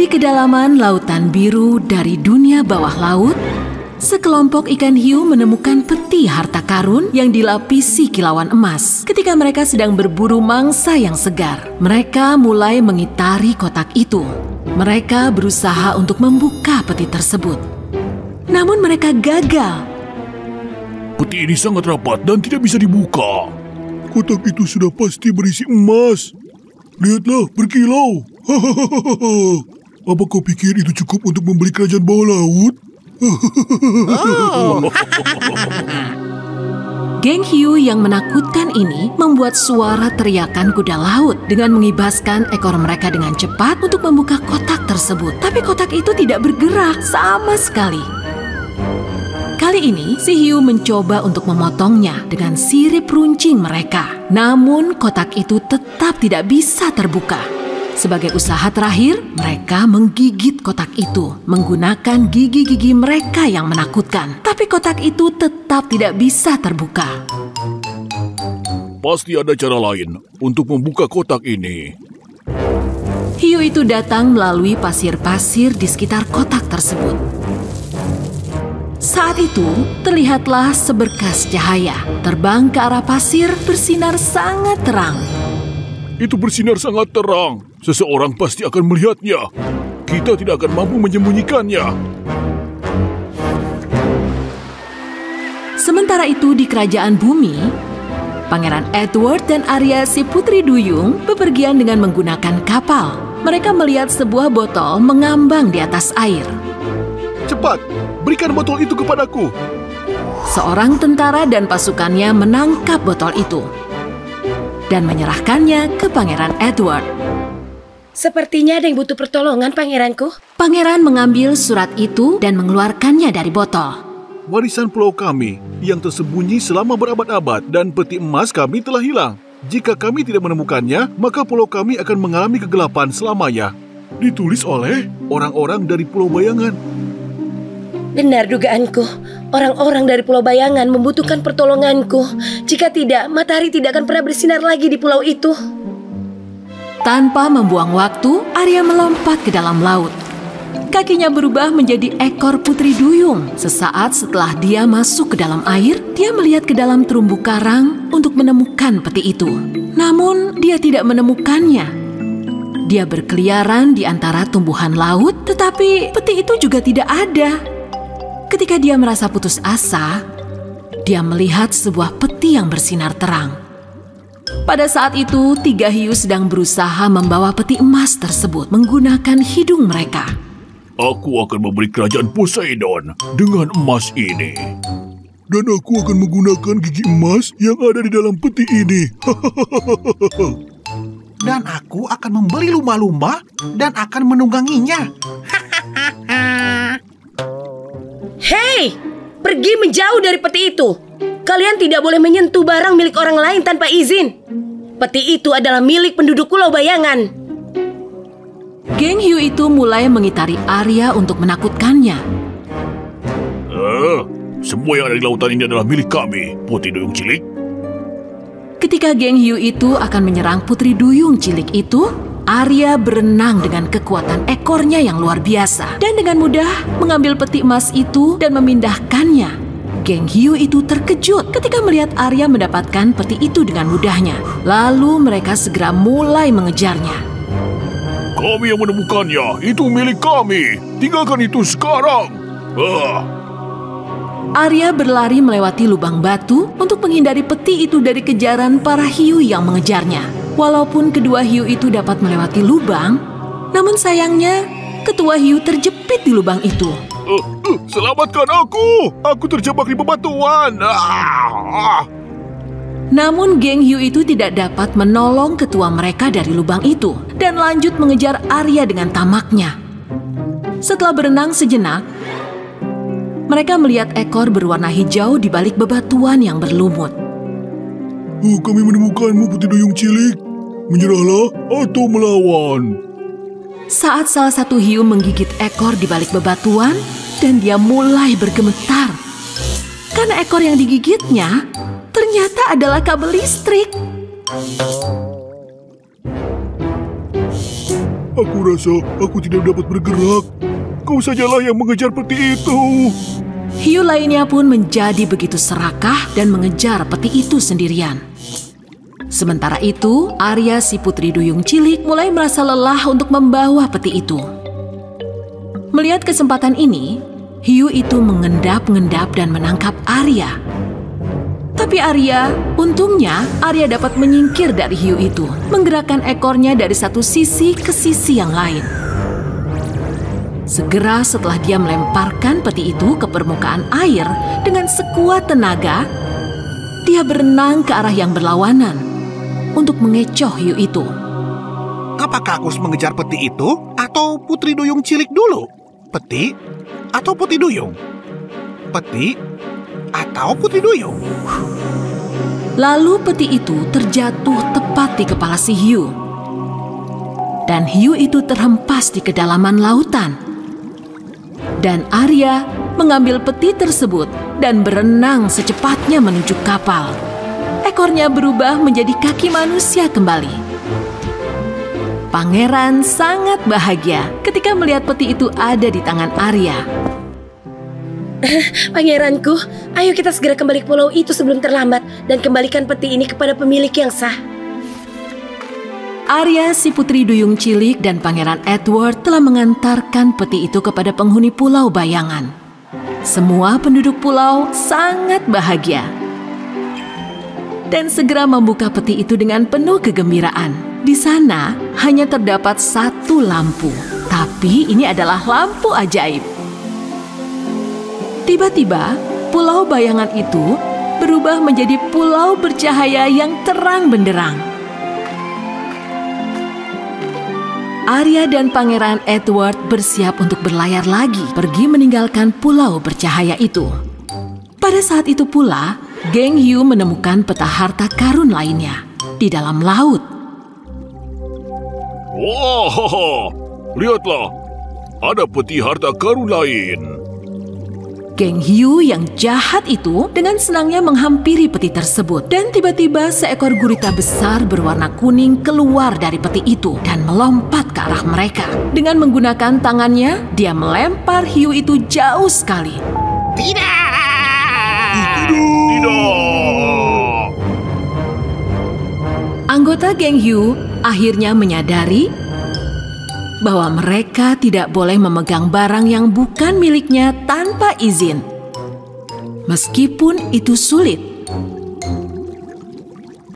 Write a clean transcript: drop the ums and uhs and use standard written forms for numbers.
Di kedalaman lautan biru dari dunia bawah laut, sekelompok ikan hiu menemukan peti harta karun yang dilapisi kilauan emas. Ketika mereka sedang berburu mangsa yang segar, mereka mulai mengitari kotak itu. Mereka berusaha untuk membuka peti tersebut. Namun mereka gagal. Peti ini sangat rapat dan tidak bisa dibuka. Kotak itu sudah pasti berisi emas. Lihatlah, berkilau. Apa kau pikir itu cukup untuk membeli kerajaan bawah laut? Geng hiu yang menakutkan ini membuat suara teriakan kuda laut dengan mengibaskan ekor mereka dengan cepat untuk membuka kotak tersebut. Tapi kotak itu tidak bergerak sama sekali. Kali ini, si hiu mencoba untuk memotongnya dengan sirip runcing mereka. Namun, kotak itu tetap tidak bisa terbuka. Sebagai usaha terakhir, mereka menggigit kotak itu menggunakan gigi-gigi mereka yang menakutkan. Tapi kotak itu tetap tidak bisa terbuka. Pasti ada cara lain untuk membuka kotak ini. Hiu itu datang melalui pasir-pasir di sekitar kotak tersebut. Saat itu, terlihatlah seberkas cahaya terbang ke arah pasir bersinar sangat terang. Itu bersinar sangat terang. Seseorang pasti akan melihatnya. Kita tidak akan mampu menyembunyikannya. Sementara itu di kerajaan bumi, Pangeran Edward dan Arya si Putri Duyung bepergian dengan menggunakan kapal. Mereka melihat sebuah botol mengambang di atas air. Cepat, berikan botol itu kepadaku. Seorang tentara dan pasukannya menangkap botol itu dan menyerahkannya ke Pangeran Edward. Sepertinya ada yang butuh pertolongan, pangeranku. Pangeran mengambil surat itu dan mengeluarkannya dari botol. Warisan pulau kami yang tersembunyi selama berabad-abad dan peti emas kami telah hilang. Jika kami tidak menemukannya, maka pulau kami akan mengalami kegelapan selamanya. Ditulis oleh orang-orang dari Pulau Bayangan. Benar dugaanku. Orang-orang dari Pulau Bayangan membutuhkan pertolonganku. Jika tidak, matahari tidak akan pernah bersinar lagi di pulau itu. Tanpa membuang waktu, Arya melompat ke dalam laut. Kakinya berubah menjadi ekor Putri Duyung. Sesaat setelah dia masuk ke dalam air, dia melihat ke dalam terumbu karang untuk menemukan peti itu. Namun, dia tidak menemukannya. Dia berkeliaran di antara tumbuhan laut, tetapi peti itu juga tidak ada. Ketika dia merasa putus asa, dia melihat sebuah peti yang bersinar terang. Pada saat itu, 3 hiu sedang berusaha membawa peti emas tersebut menggunakan hidung mereka. Aku akan memberi kerajaan Poseidon dengan emas ini. Dan aku akan menggunakan gigi emas yang ada di dalam peti ini. Dan aku akan membeli lumba-lumba dan akan menungganginya. Hei, pergi menjauh dari peti itu. Kalian tidak boleh menyentuh barang milik orang lain tanpa izin. Peti itu adalah milik penduduk Pulau Bayangan. Geng hiu itu mulai mengitari Arya untuk menakutkannya. Semua yang ada di lautan ini adalah milik kami, Putri Duyung Cilik. Ketika geng hiu itu akan menyerang Putri Duyung Cilik itu, Arya berenang dengan kekuatan ekornya yang luar biasa dan dengan mudah mengambil peti emas itu dan memindahkannya. Geng hiu itu terkejut ketika melihat Arya mendapatkan peti itu dengan mudahnya. Lalu mereka segera mulai mengejarnya. Kami yang menemukannya, itu milik kami. Tinggalkan itu sekarang. Arya berlari melewati lubang batu untuk menghindari peti itu dari kejaran para hiu yang mengejarnya. Walaupun kedua hiu itu dapat melewati lubang, namun sayangnya ketua hiu terjepit di lubang itu. Selamatkan aku! Aku terjebak di bebatuan. Namun geng hiu itu tidak dapat menolong ketua mereka dari lubang itu dan lanjut mengejar Arya dengan tamaknya. Setelah berenang sejenak, mereka melihat ekor berwarna hijau di balik bebatuan yang berlumut. Kami menemukanmu, Putri Duyung Cilik. Menyerahlah atau melawan. Saat salah satu hiu menggigit ekor di balik bebatuan, dan dia mulai bergemetar. Karena ekor yang digigitnya ternyata adalah kabel listrik. Aku rasa aku tidak dapat bergerak. Kau sajalah yang mengejar peti itu. Hiu lainnya pun menjadi begitu serakah dan mengejar peti itu sendirian. Sementara itu, Arya si putri duyung cilik mulai merasa lelah untuk membawa peti itu. Melihat kesempatan ini, hiu itu mengendap-endap dan menangkap Arya. Tapi untungnya Arya dapat menyingkir dari hiu itu, menggerakkan ekornya dari satu sisi ke sisi yang lain. Segera setelah dia melemparkan peti itu ke permukaan air dengan sekuat tenaga, dia berenang ke arah yang berlawanan untuk mengecoh hiu itu. Apakah aku harus mengejar peti itu atau putri duyung cilik dulu? Peti atau putri duyung? Peti atau putri duyung? Lalu peti itu terjatuh tepat di kepala si hiu. Dan hiu itu terhempas di kedalaman lautan. Dan Arya mengambil peti tersebut dan berenang secepatnya menuju kapal. Ekornya berubah menjadi kaki manusia kembali. Pangeran sangat bahagia ketika melihat peti itu ada di tangan Arya. Pangeranku, ayo kita segera kembali ke pulau itu sebelum terlambat dan kembalikan peti ini kepada pemilik yang sah. Arya si putri duyung cilik dan Pangeran Edward telah mengantarkan peti itu kepada penghuni Pulau Bayangan. Semua penduduk pulau sangat bahagia dan segera membuka peti itu dengan penuh kegembiraan. Di sana hanya terdapat satu lampu, tapi ini adalah lampu ajaib. Tiba-tiba, Pulau Bayangan itu berubah menjadi pulau bercahaya yang terang benderang. Arya dan Pangeran Edward bersiap untuk berlayar lagi, pergi meninggalkan pulau bercahaya itu. Pada saat itu pula, geng hiu menemukan peta harta karun lainnya di dalam laut. Wah, lihatlah, ada peti harta karun lain. Geng hiu yang jahat itu dengan senangnya menghampiri peti tersebut. Dan tiba-tiba seekor gurita besar berwarna kuning keluar dari peti itu dan melompat ke arah mereka. Dengan menggunakan tangannya, dia melempar hiu itu jauh sekali. Tidak! Anggota geng hiu akhirnya menyadari bahwa mereka tidak boleh memegang barang yang bukan miliknya tanpa izin. Meskipun itu sulit,